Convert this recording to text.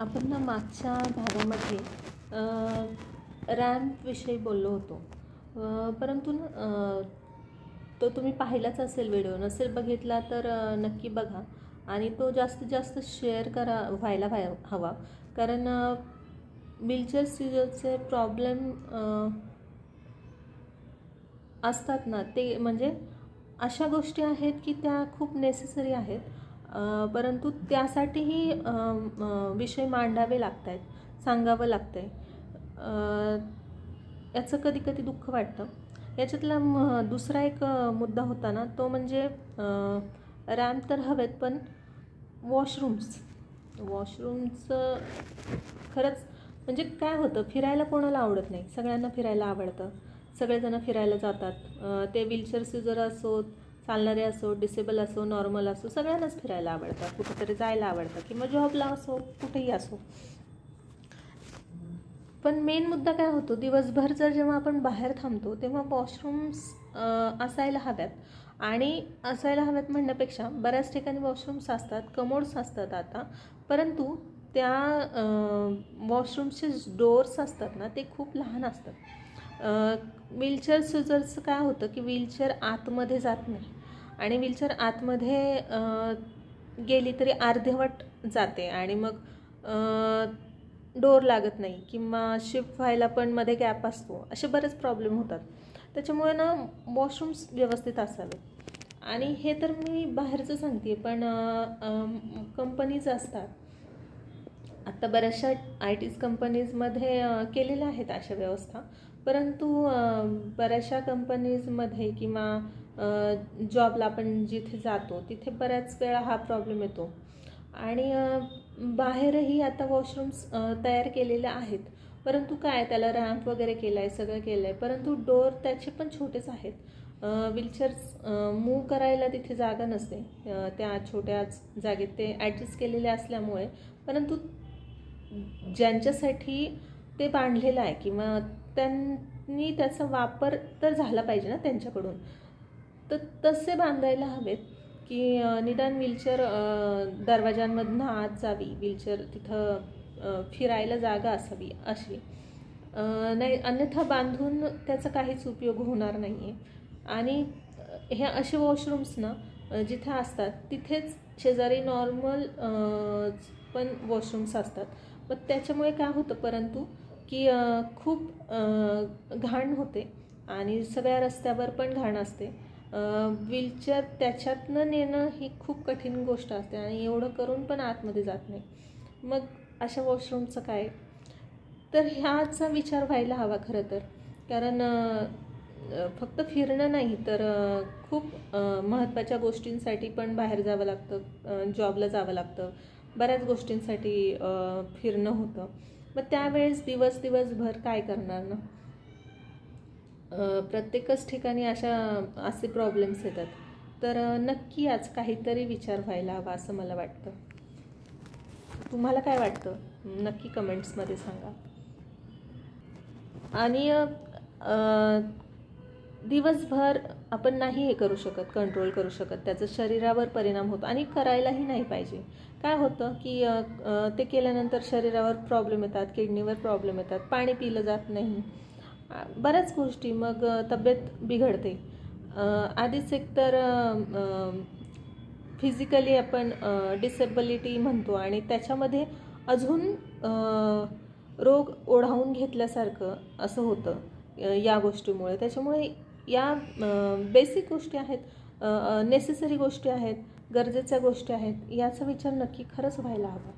आपण ना मागच्या भागामध्ये रॅम्पविषयी बोललो होतो, परंतु तो तुम्ही पाहिलाच असेल, व्हिडिओ नसेल बघितला तर नक्की बघा आणि तो जास्तीत जास्त शेअर व्हायला हवा. कारण व्हीलचेअर सीजरचे प्रॉब्लेम असतात ना, ते म्हणजे अशा गोष्टी आहेत की त्या खूप नेसेसरी आहेत, परंतु त्यासाठीही विषय मांडावे लागत आहेत, सांगावं लागतं आहे. याचं कधी कधी दुःख वाटतं. याच्यातला दुसरा एक मुद्दा होता ना, तो म्हणजे रॅम्प तर हवेत, पण वॉशरूमचं खरंच म्हणजे काय होतं, फिरायला कोणाला आवडत नाही? सगळ्यांना फिरायला आवडतं, सगळेजण फिरायला जातात. ते व्हीलचेअर सीजर असो, चालणारे असो, डिसेबल असो, नॉर्मल असो, सगळ्यांनाच फिरायला आवडतं, कुठेतरी जायला आवडतं, किंवा जॉबला असो, कुठेही असो. पण मेन मुद्दा काय होतो, दिवसभर जेव्हा आपण बाहेर थांबतो तेव्हा वॉशरूम्स असायला हव्यात. आणि असायला हव्यात म्हणण्यापेक्षा बऱ्याच ठिकाणी वॉशरूम्स असतात, कमोड्स असतात आता, परंतु त्या वॉशरूमचे डोअर्स असतात ना, ते खूप लहान असतात. व्हीलचेअर सीजरचं काय होतं की व्हीलचेअर आतमध्ये जात नाही, आणि व्हीलचेअर आतमध्ये गेली तरी अर्धवट जाते, आणि मग डोअर लागत नाही, किंवा शिफ्ट व्हायला पण मध्ये गॅप असतो. असे बरेच प्रॉब्लेम होतात. त्याच्यामुळे ना वॉशरूम्स व्यवस्थित असावे. आणि हे तर मी बाहेरचं सांगते, पण कंपनीज असतात आता, बऱ्याचशा ITs कंपनीजमध्ये केलेल्या आहेत अशा व्यवस्था, परंतु बऱ्याचशा कंपनीजमध्ये किंवा जॉबला आपण जिथे जातो तिथे बऱ्याच वेळा हा प्रॉब्लेम येतो. आणि बाहेरही आता वॉशरूम्स तयार केलेले आहेत, परंतु काय त्याला रॅम्प वगैरे केला आहे, सगळं केलं आहे, परंतु डोअर त्याचे पण छोटेच आहेत. व्हीलचेअर्स मूव्ह करायला तिथे जागा नसते त्या छोट्या जागेत, ते ॲडजस्ट केलेले असल्यामुळे. परंतु ज्यांच्यासाठी ते बांधलेलं आहे किंवा त्यांनी त्याचा वापर तर झाला पाहिजे ना त्यांच्याकडून, तर तसे बांधायला हवेत की निदान व्हीलचेअर दरवाजांमधनं आत जावी, व्हीलचेअर तिथं फिरायला जागा असावी अशी. नाही, अन्यथा बांधून त्याचा काहीच उपयोग होणार नाही आहे. आणि हे असे वॉशरूम्स ना जिथे असतात तिथेच शेजारी नॉर्मल पण वॉशरूम्स असतात. मग त्याच्यामुळे काय होतं परंतु की खूप घाण होते, आणि सगळ्या रस्त्यावर पण घाण असते. व्हीलचेअर त्याच्यातनं नेणं ही खूप कठीण गोष्ट असते, आणि एवढं करून पण आतमध्ये जात नाही. मग अशा वॉशरूमचं काय? तर ह्याचा विचार व्हायला हवा खरं तर. कारण फक्त फिरणं नाही तर खूप महत्त्वाच्या गोष्टींसाठी पण बाहेर जावं लागतं, जॉबला जावं लागतं, बऱ्याच गोष्टींसाठी फिरणं होतं. मग त्यावेळेस दिवसभर काय करणार ना? प्रत्येकच ठिकाणी असे प्रॉब्लेम्स येतात. तर नक्की आज काहीतरी विचार व्हायला हवा असं मला वाटतं. तुम्हाला काय वाटतं नक्की कमेंट्समध्ये सांगा. आणि दिवसभर आपण नाही हे करू शकत, कंट्रोल करू शकत, त्याचा शरीरावर परिणाम होतो, आणि करायलाही नाही पाहिजे. काय होतं की ते केल्यानंतर शरीरावर प्रॉब्लेम येतात, किडनीवर प्रॉब्लेम येतात, पाणी पिलं जात नाही, बऱ्याच गोष्टी, मग तब्येत बिघडते. आधीच एकतर फिजिकली आपण डिसेबिलिटी म्हणतो, आणि त्याच्यामध्ये अजून रोग ओढावून घेतल्यासारखं असं होतं या गोष्टीमुळे. त्याच्यामुळे या बेसिक गोष्टी आहेत, नेसेसरी गोष्टी आहेत, गरजेच्या गोष्टी आहेत, याचा विचार नक्की खरंच व्हायला हवा.